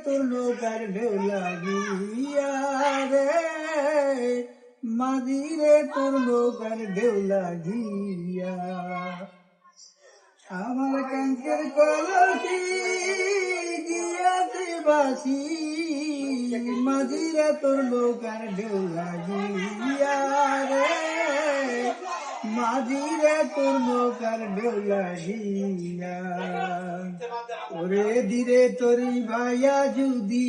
তোর নৌকার ঢেউ লাগিয়া রে, মাঝি রে তোর নৌকার ঢেউ লাগিয়া। আমার কাঙ্কের কলসি গিয়াছে বাসি, মাঝি রে তোর নৌকার ঢেউ লাগিয়া রে, মাঝি রে তোর নৌকার ঢেউ লাগিয়া। ওরে ধীরে তোরি ভাইয়া যদি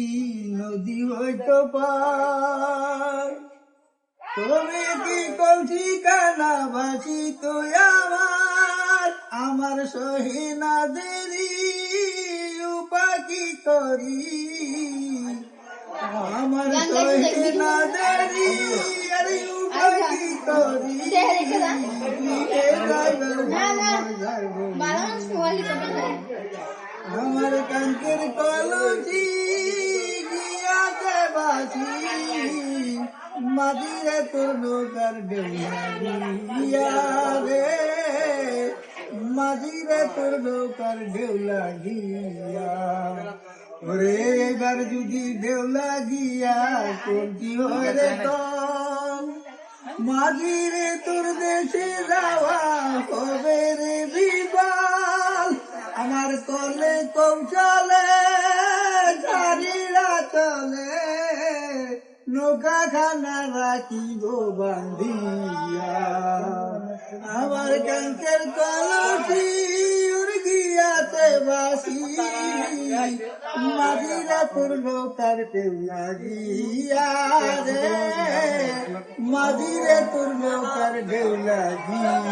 নদী হইতো পার, তবে কি কলসি কানা ভাসি তো আমার, আমার সহে না দেরি উপাকি করি, আমার সহে না দেরি আরে উপাকি করি, আমার কাঙ্কের কলসি গিয়াছে বাসি, মাঝিরে তোর নৌকার ঢেউ লাগিয়া রে, মাঝিরে তোর নৌকার ঢেউ লাগিয়া। ওরে এবার যদি ঢেউ লাগিয়া কোনটি হয় রে তোর, মাঝিরে তোর দেশে যাওয়া হবে রে বিবাল, আমার কলে কৌশলে ঝাড়িরা চলে, নৌকা খানা রাখিব বান্ধিয়া। আমার কাঙ্কের কলসি গিয়াতে বাসি, মাঝিরা তোর নৌকার ঢেউ লাগিয়া রে, মাঝিরে তোর নৌকার ঢেউ লাগিয়া।